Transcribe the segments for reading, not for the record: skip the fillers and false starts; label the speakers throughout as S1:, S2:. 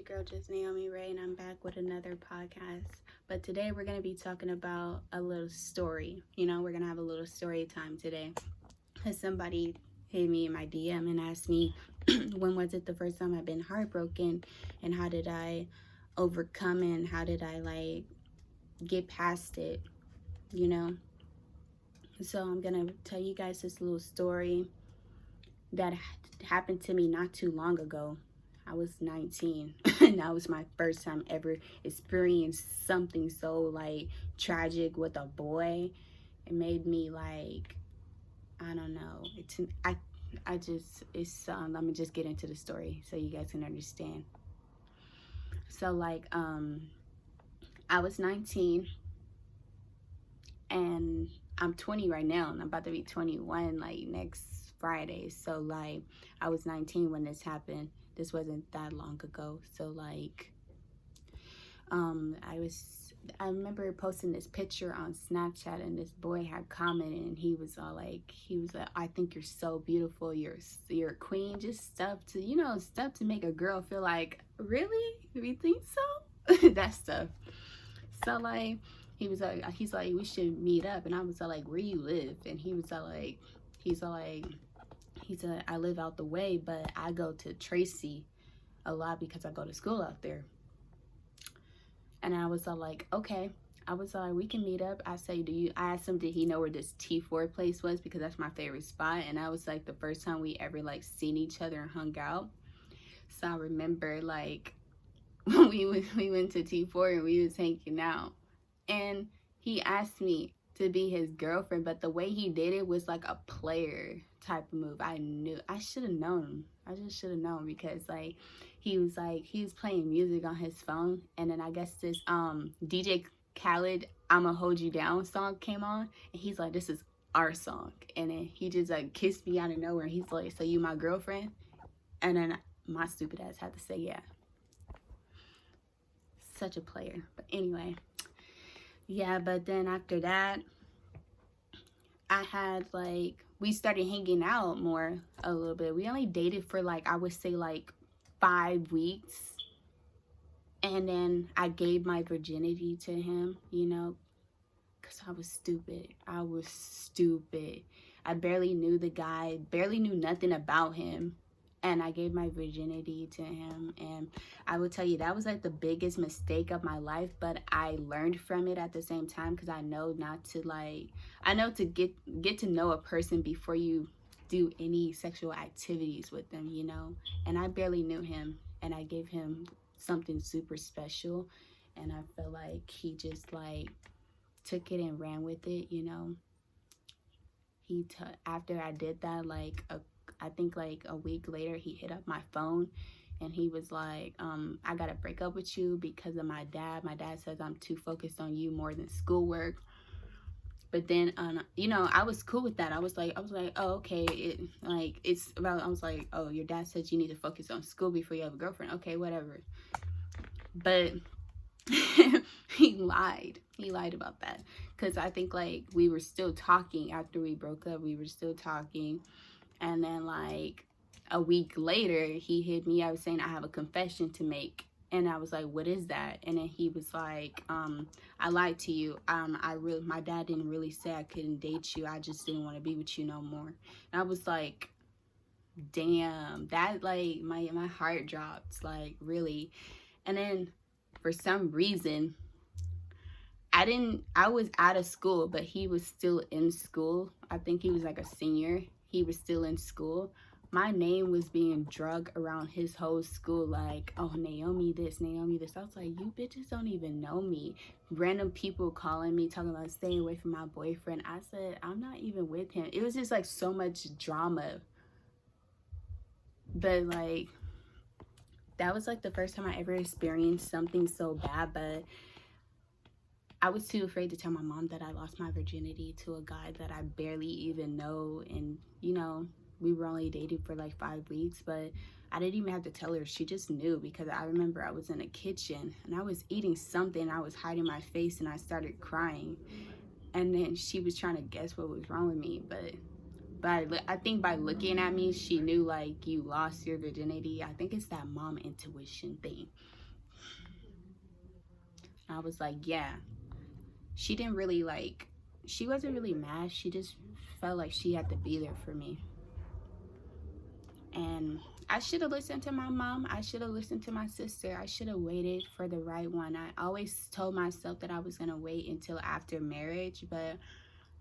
S1: your girl, just Naomi Ray, and I'm back with another podcast. But today we're going to be talking about a little story. We're going to have a little story time today. Because somebody hit me in my DM and asked me, when was it the first time I've been heartbroken? And how did I overcome it? And how did I, get past it? You know? So I'm going to tell you guys this little story that happened to me not too long ago. I was 19 and that was my first time ever experienced something so tragic with a boy. It made me I don't know. Let me just get into the story so you guys can understand. So I was 19 and I'm 20 right now, and I'm about to be 21 next Friday. So I was 19 when this happened. This wasn't that long ago. So I remember posting this picture on Snapchat, and this boy had commented, and he was like, I think you're so beautiful, you're a queen, just stuff to make a girl feel like, really, you think so? That stuff. So he's like, we should meet up, and I was like, where you live? And he said, I live out the way, but I go to Tracy a lot because I go to school out there. And I was like, okay. I was like, we can meet up. I asked him, did he know where this T4 place was? Because that's my favorite spot. And that was the first time we ever seen each other and hung out. So I remember we went to T4 and we was hanging out. And he asked me to be his girlfriend, but the way he did it was a player type of move. I should have known. I just should have known, because he was playing music on his phone, and then I guess this DJ Khaled "I'ma Hold You Down" song came on, and he's like, this is our song. And then he just kissed me out of nowhere, and he's like, so you my girlfriend? And then my stupid ass had to say yeah. Such a player. But anyway, yeah, but then after that, I had we started hanging out more a little bit. We only dated for I would say 5 weeks. And then I gave my virginity to him, because I was stupid. I barely knew the guy, barely knew nothing about him. And I gave my virginity to him. And I would tell you, that was the biggest mistake of my life. But I learned from it at the same time, because I know not to I know to get to know a person before you do any sexual activities with them, And I barely knew him, and I gave him something super special. And I felt like he just took it and ran with it, After I did that, I think a week later, he hit up my phone, and he was like, I gotta break up with you because of my dad. My dad says I'm too focused on you more than schoolwork. But then, I was cool with that. I was like, oh, okay. It's about, I was like, oh, your dad says you need to focus on school before you have a girlfriend. Okay, whatever. But he lied. He lied about that. Because I think we were still talking after we broke up. We were still talking. And then a week later, he hit me. I was saying I have a confession to make. And I was like, what is that? And then he was like, I lied to you. My dad didn't really say I couldn't date you. I just didn't want to be with you no more. And I was like, damn, that my heart dropped, really. And then for some reason, I was out of school, but he was still in school. I think he was a senior. He was still in school. My name was being drug around his whole school, oh, Naomi this, Naomi this. I was like, you bitches don't even know me. Random people calling me, talking about staying away from my boyfriend. I said, I'm not even with him. It was just so much drama. But that was the first time I ever experienced something so bad. But I was too afraid to tell my mom that I lost my virginity to a guy that I barely even know. And, we were only dating for 5 weeks, but I didn't even have to tell her. She just knew, because I remember I was in the kitchen and I was eating something. I was hiding my face and I started crying. And then she was trying to guess what was wrong with me. But But I think by looking at me, she knew like you lost your virginity. I think it's that mom intuition thing. I was like, yeah. She didn't really like, she wasn't really mad. She just felt like she had to be there for me. And I should have listened to my mom. I should have listened to my sister. I should have waited for the right one. I always told myself that I was going to wait until after marriage, but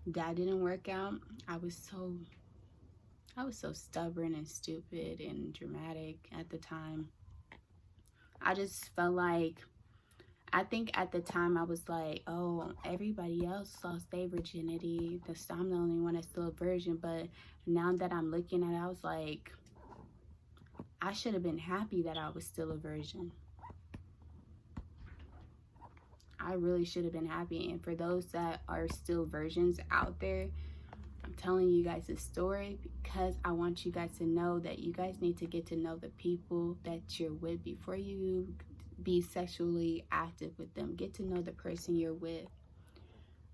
S1: that didn't work out. I was so stubborn and stupid and dramatic at the time. I just felt like, I think at the time I was like, oh, everybody else lost their virginity. I'm the only one that's still a virgin. But now that I'm looking at it, I was like, I should have been happy that I was still a virgin. I really should have been happy. And for those that are still virgins out there, I'm telling you guys this story because I want you guys to know that you guys need to get to know the people that you're with before you be sexually active with them. Get to know the person you're with.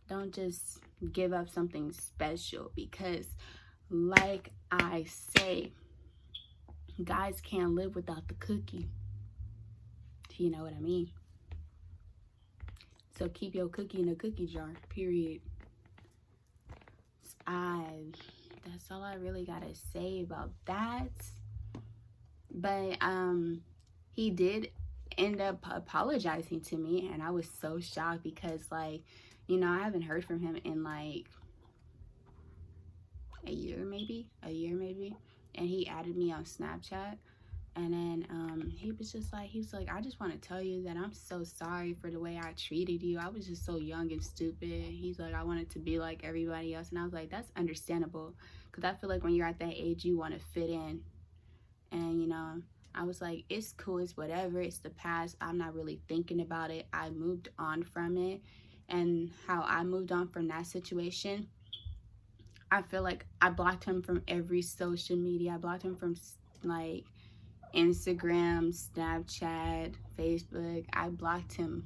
S1: Don't just give up something special, because like I say, guys can't live without the cookie. If you know what I mean. So keep your cookie in a cookie jar, period. That's all I really gotta say about that. But he did end up apologizing to me, and I was so shocked because, like, you know, I haven't heard from him in like a year maybe, and he added me on Snapchat. And then he was like, I just want to tell you that I'm so sorry for the way I treated you. I was just so young and stupid. He's like, I wanted to be like everybody else. And I was like, that's understandable. Because I feel like when you're at that age, you want to fit in. And, you know, I was like, it's cool. It's whatever. It's the past. I'm not really thinking about it. I moved on from it. And how I moved on from that situation, I feel like I blocked him from every social media. I blocked him from, like, Instagram, Snapchat, Facebook. I blocked him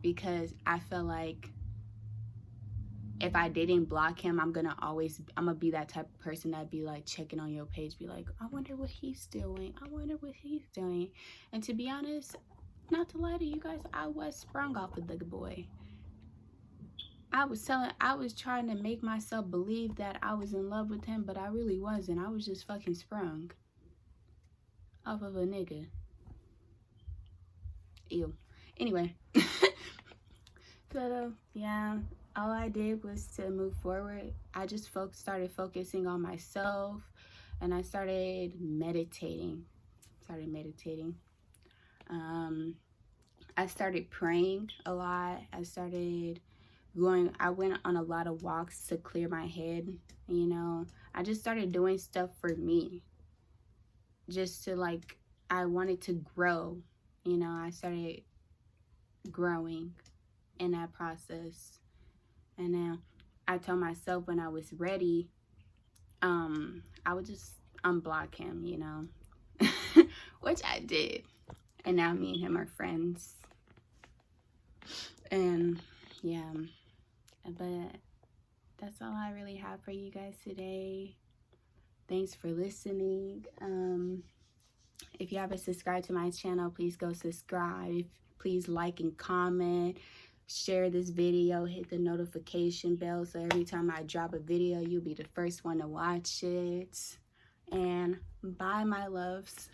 S1: because I felt like if I didn't block him, I'm gonna be that type of person that'd be like checking on your page, be like, I wonder what he's doing. And to be honest, not to lie to you guys, I was sprung off of the boy. I was trying to make myself believe that I was in love with him, but I really wasn't. I was just fucking sprung off of a nigga. Ew. Anyway. So, yeah, all I did was to move forward. I just started focusing on myself, and I started meditating. I started praying a lot. I went on a lot of walks to clear my head, you know. I just started doing stuff for me. Just to, like, I wanted to grow, you know. I started growing in that process. And now I told myself when I was ready, I would just unblock him, you know. Which I did. And now me and him are friends. And yeah, but that's all I really have for you guys today. Thanks for listening. If you haven't subscribed to my channel, please go subscribe. Please like and comment. Share this video. Hit the notification bell so every time I drop a video, you'll be the first one to watch it. And bye, my loves.